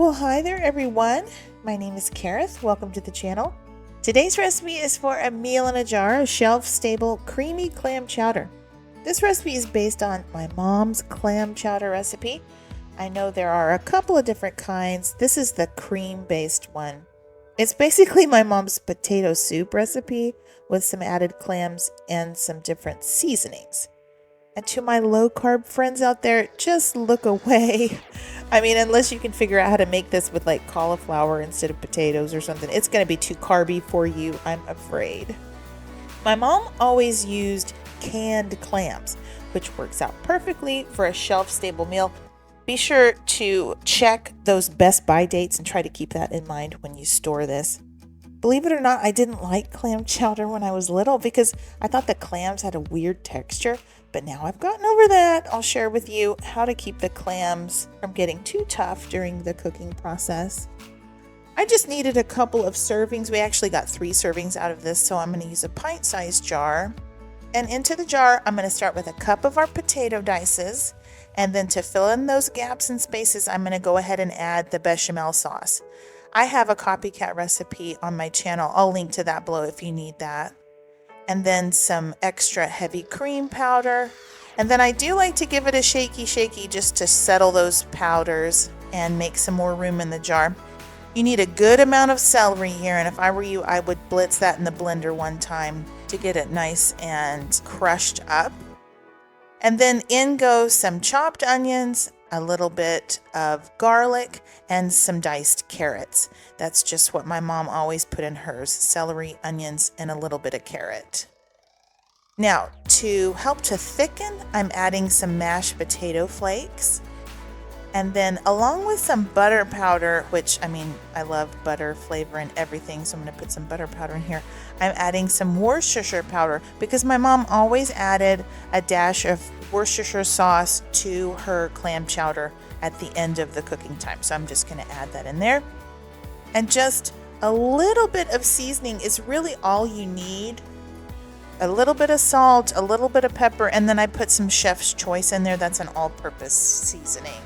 Well, hi there everyone. My name is Kareth. Welcome to the channel. Today's recipe is for a meal in a jar of shelf-stable creamy clam chowder. This recipe is based on my mom's clam chowder recipe. I know there are a couple of different kinds. This is the cream-based one. It's basically my mom's potato soup recipe with some added clams and some different seasonings. And to my low-carb friends out there, just look away. I mean, unless you can figure out how to make this with like cauliflower instead of potatoes or something, it's going to be too carby for you, I'm afraid. My mom always used canned clams, which works out perfectly for a shelf-stable meal. Be sure to check those best by dates and try to keep that in mind when you store this. Believe it or not, I didn't like clam chowder when I was little because I thought the clams had a weird texture, but now I've gotten over that. I'll share with you how to keep the clams from getting too tough during the cooking process. I just needed a couple of servings. We actually got 3 servings out of this, so I'm going to use a pint-sized jar. And into the jar, I'm going to start with a cup of our potato dices, and then to fill in those gaps and spaces, I'm going to go ahead and add the bechamel sauce. I have a copycat recipe on my channel. I'll link to that below if you need that. And then some extra heavy cream powder. And then I do like to give it a shaky just to settle those powders and make some more room in the jar. You need a good amount of celery here, and if I were you, I would blitz that in the blender one time to get it nice and crushed up. And then in goes some chopped onions, a little bit of garlic, and some diced carrots. That's just what my mom always put in hers: celery, onions, and a little bit of carrot. Now, to help to thicken, I'm adding some mashed potato flakes. And then along with some butter powder, which, I mean, I love butter flavor and everything, so I'm going to put some butter powder in here. I'm adding some Worcestershire powder because my mom always added a dash of Worcestershire sauce to her clam chowder at the end of the cooking time. So I'm just going to add that in there. And just a little bit of seasoning is really all you need. A little bit of salt, a little bit of pepper, and then I put some Chef's Choice in there. That's an all-purpose seasoning.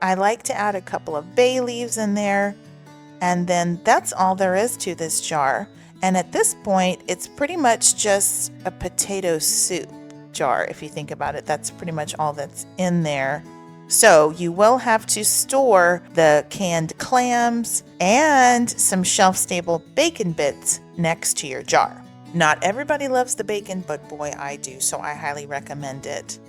I like to add a couple of bay leaves in there, and then that's all there is to this jar. And at this point, it's pretty much just a potato soup jar. If you think about it, that's pretty much all that's in there. So you will have to store the canned clams and some shelf-stable bacon bits next to your jar. Not everybody loves the bacon, but boy, I do, so I highly recommend it.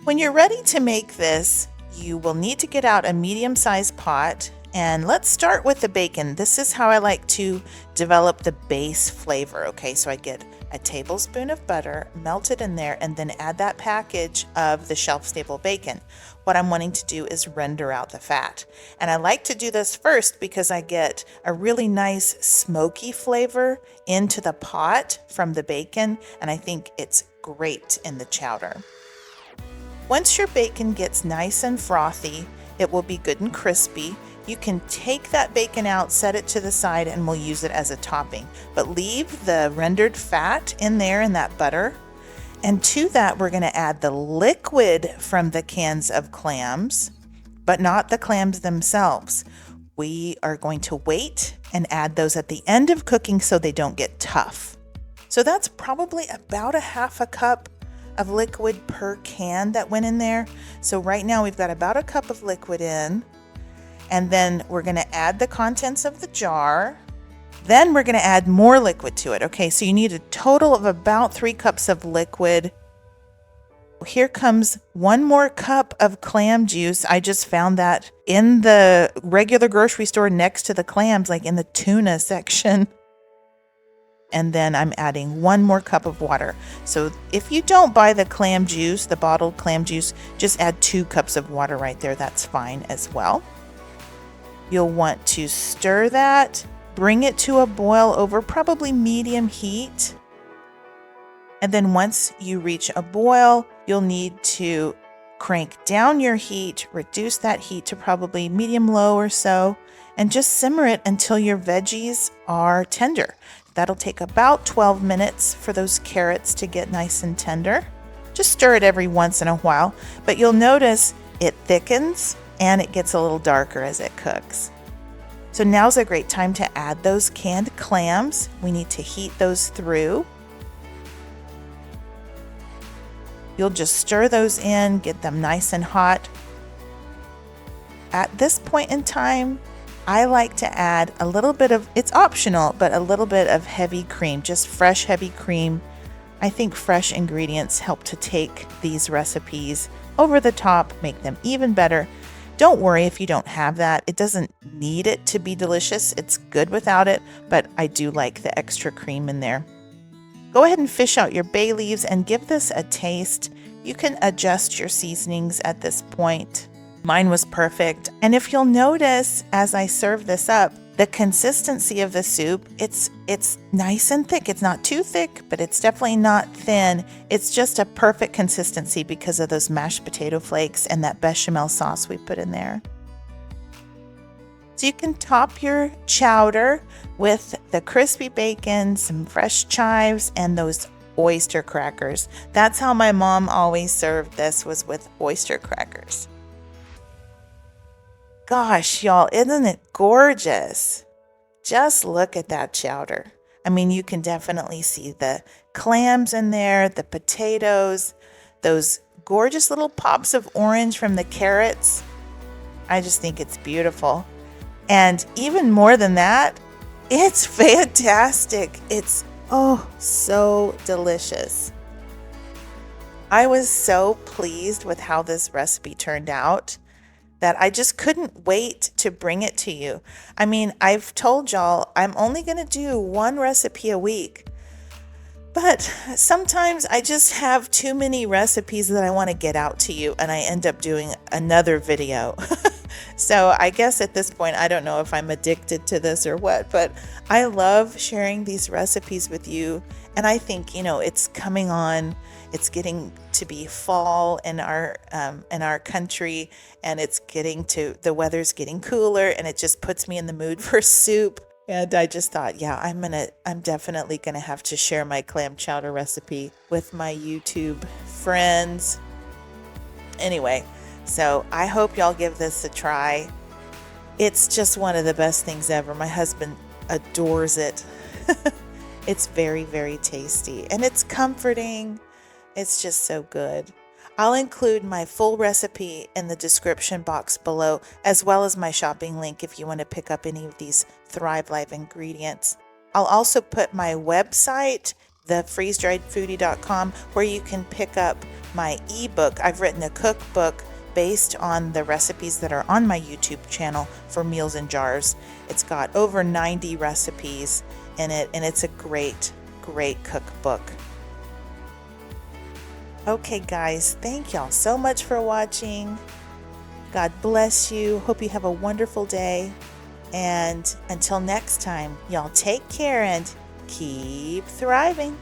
When you're ready to make this, you will need to get out a medium-sized pot, and let's start with the bacon. This is how I like to develop the base flavor. Okay, so I get a tablespoon of butter, melt it in there, and then add that package of the shelf-stable bacon. What I'm wanting to do is render out the fat. And I like to do this first because I get a really nice smoky flavor into the pot from the bacon, and I think it's great in the chowder. Once your bacon gets nice and frothy, it will be good and crispy. You can take that bacon out, set it to the side, and we'll use it as a topping. But leave the rendered fat in there in that butter. And to that, we're going to add the liquid from the cans of clams, but not the clams themselves. We are going to wait and add those at the end of cooking so they don't get tough. So that's probably about a half a cup of liquid per can that went in there. So right now we've got about a cup of liquid in, and then we're going to add the contents of the jar. Then we're going to add more liquid to it. Okay, so you need a total of about 3 cups of liquid. Here comes 1 more cup of clam juice. I just found that in the regular grocery store next to the clams, like in the tuna section. And then I'm adding 1 more cup of water. So if you don't buy the clam juice, the bottled clam juice, just add 2 cups of water right there. That's fine as well. You'll want to stir that, bring it to a boil over probably medium heat. And then once you reach a boil, you'll need to crank down your heat, reduce that heat to probably medium-low or so, and just simmer it until your veggies are tender. That'll take about 12 minutes for those carrots to get nice and tender. Just stir it every once in a while, but you'll notice it thickens and it gets a little darker as it cooks. So now's a great time to add those canned clams. We need to heat those through. You'll just stir those in, get them nice and hot. At this point in time, I like to add a little bit of, it's optional, but a little bit of heavy cream, just fresh heavy cream. I think fresh ingredients help to take these recipes over the top, make them even better. Don't worry if you don't have that. It doesn't need it to be delicious. It's good without it, but I do like the extra cream in there. Go ahead and fish out your bay leaves and give this a taste. You can adjust your seasonings at this point. Mine was perfect. And if you'll notice, as I serve this up, the consistency of the soup, it's nice and thick. It's not too thick, but it's definitely not thin. It's just a perfect consistency because of those mashed potato flakes and that bechamel sauce we put in there. So you can top your chowder with the crispy bacon, some fresh chives, and those oyster crackers. That's how my mom always served this, was with oyster crackers. Gosh, y'all, isn't it gorgeous? Just look at that chowder. I mean, you can definitely see the clams in there, the potatoes, those gorgeous little pops of orange from the carrots. I just think it's beautiful. And even more than that, it's fantastic. It's, oh, so delicious. I was so pleased with how this recipe turned out that I just couldn't wait to bring it to you. I mean, I've told y'all I'm only going to do one recipe a week, but sometimes I just have too many recipes that I want to get out to you, and I end up doing another video. So I guess at this point, I don't know if I'm addicted to this or what, but I love sharing these recipes with you. And I think, you know, it's coming on, it's getting to be fall in our country, and it's getting to, the weather's getting cooler, and it just puts me in the mood for soup. And I just thought, yeah, I'm definitely gonna have to share my clam chowder recipe with my YouTube friends. Anyway, so I hope y'all give this a try. It's just one of the best things ever. My husband adores it. It's very, very tasty, and it's comforting. It's just so good. I'll include my full recipe in the description box below, as well as my shopping link if you want to pick up any of these Thrive Life ingredients. I'll also put my website, thefreezedriedfoodie.com, where you can pick up my ebook. I've written a cookbook based on the recipes that are on my YouTube channel for Meals in Jars. It's got over 90 recipes in it, and it's a great, great cookbook. Okay, guys, thank y'all so much for watching. God bless you. Hope you have a wonderful day. And until next time, y'all take care and keep thriving.